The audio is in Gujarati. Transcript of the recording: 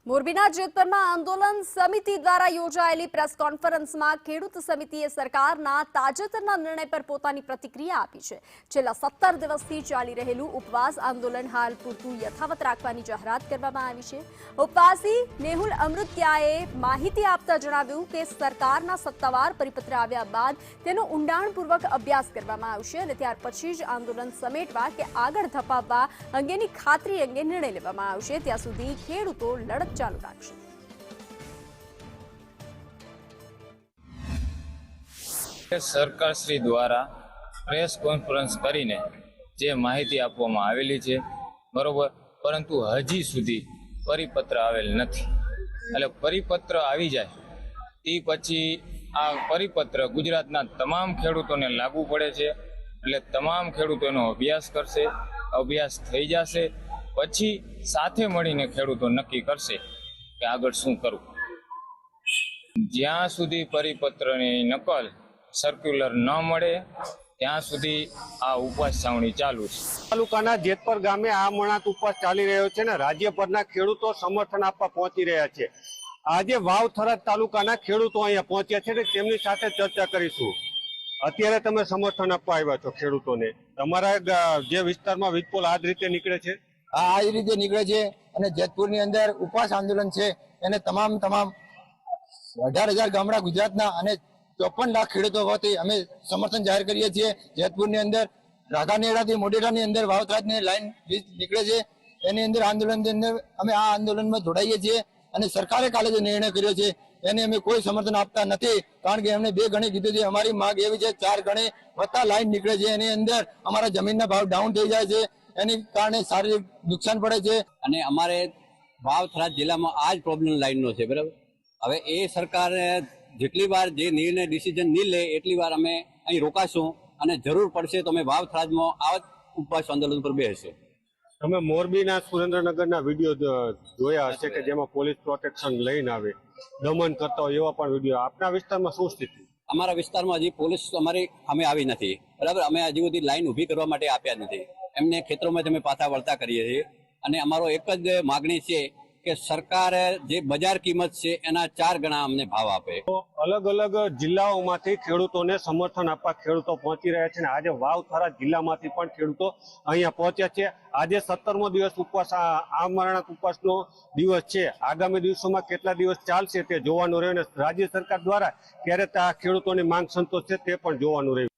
મોરબીના જેતપુરમાં આંદોલન સમિતિ દ્વારા યોજાયેલી પ્રેસ કોન્ફરન્સમાં ખેડૂત સમિતિએ સરકારના તાજેતરના નિર્ણય પર પોતાની પ્રતિક્રિયા આપી છે। છેલ્લા 17 દિવસથી ચાલી રહેલું ઉપવાસ આંદોલન હાલ પૂરતું યથાવત રાખવાની જાહેરાત કરવામાં આવી છે। ઉપવાસી મેહુલ અમૃત્યાએ માહિતી આપતા જણાવ્યું કે સરકારના સત્તાવાર પરિપત્ર આવ્યા બાદ તેનો ઊંડાણપૂર્વક અભ્યાસ કરવામાં આવશે અને ત્યાર પછી જ આંદોલન સમેટવા કે આગળ ધપાવવા અંગેની ખાતરી અંગે નિર્ણય લેવામાં આવશે। ત્યાં સુધી ખેડૂતો લડત ચાલુ રાખશે। સરકાર શ્રી દ્વારા પ્રેસ કોન્ફરન્સ કરીને જે માહિતી આપવામાં આવેલી છે બરોબર, પરંતુ હજી સુધી પરિપત્ર આવેલ નથી। એટલે પરિપત્ર આવી જાય તે પછી આ પરિપત્ર ગુજરાતના તમામ ખેડૂતોને લાગુ પડે છે। એટલે તમામ ખેડૂતોનો અભ્યાસ કરશે, અભ્યાસ થઈ જશે પછી સાથે મળીને ખેડૂતો નક્કી કરશે કે આગળ શું કરવું। જ્યાં સુધી પરિપત્રની નકલ સર્ક્યુલર ન મળે ત્યાં સુધી આ ઉપવાસ છાવણી ચાલુ છે। તાલુકાના જેતપર ગામે આ મણાત ઉપવાસ ચાલી રહ્યો છે ને રાજ્યભરના ખેડૂતો સમર્થન આપવા પહોંચી રહ્યા છે। આજે વાવ થરાદ તાલુકાના ખેડૂતો અહીંયા પહોંચ્યા છે ને તેમની સાથે ચર્ચા કરીશું। અત્યારે તમે સમર્થન આપવા આવ્યા છો ખેડૂતોને, તમારા જે વિસ્તારમાં વીજપોલ આ જ રીતે નીકળે છે? આ જ રીતે નીકળે છે અને જેતપુરની અંદર ઉપવાસ આંદોલન છે એને તમામ 18,000 ગામડા ગુજરાતના અને 54 લાખ ખેડૂતો વતી અમે સમર્થન જાહેર કરીએ છીએ। જેતપુરની અંદર રાધાનેડાથી મોઢેરાની અંદર વાવથરાજની લાઈન નીકળે છે, એની અંદર આંદોલનની અંદર અમે આ આંદોલનમાં જોડાઈએ છીએ અને સરકારે કાલે જે નિર્ણય કર્યો છે એને અમે કોઈ સમર્થન આપતા નથી, કારણ કે એમને 2 ગણે કીધું છે। અમારી માંગ એવી છે 4 ગણે વત્તા લાઈન નીકળે છે, એની અંદર અમારા જમીનના ભાવ ડાઉન થઈ જાય છે, એની કારણે શારીરિક નુકસાન પડે છે અને અમારે વાવ-થરાદ જિલ્લામાં આ જ પ્રોબ્લેમ લાઈનનો છે, બરાબર। હવે એ સરકાર જેટલી વાર જે નિર્ણય ડિસિઝન નહીં લે એટલી વાર અમે અહીં રોકાશું અને જરૂર પડશે તો અમે વાવ-થરાદમાં આ ઉપવાસ આંદોલન પર બેસીશું। તમે મોરબીના સુરેન્દ્રનગરના વિડીયો જોયા હશે કે જેમાં પોલીસ પ્રોટેક્શન લઈને આવે, દમન કરતા હોય એવા પણ વિડીયો। આપના વિસ્તારમાં શું સ્થિતિ? અમારા વિસ્તારમાં હજી પોલીસ અમારી અમે આવી નથી, બરાબર। અમે હજી સુધી લાઈન ઊભી કરવા માટે આપ્યા નથી, એમને ખેતરોમાં અમે પાછા વળતા કરીએ છીએ અને અમારો એક જ માગણી છે કે સરકાર જે બજાર કિંમત છે એના 4 ગણા અમને ભાવ આપે। અલગ અલગ જિલ્લાઓમાંથી ખેડૂતોને સમર્થન આપવા ખેડૂતો પહોંચી રહ્યા છે અને આજે વાવ થરાદ જિલ્લામાંથી પણ ખેડૂતો અહીંયા પહોંચ્યા છે। આજે 17મો દિવસ ઉપવાસ, આ મરણાત ઉપવાસનો દિવસ છે। આગામી દિવસોમાં કેટલા દિવસ ચાલશે તે જોવાનું રહ્યું અને રાજ્ય સરકાર દ્વારા ક્યારે આ ખેડૂતોની માંગ સંતોષશે તે પણ જોવાનું રહ્યું।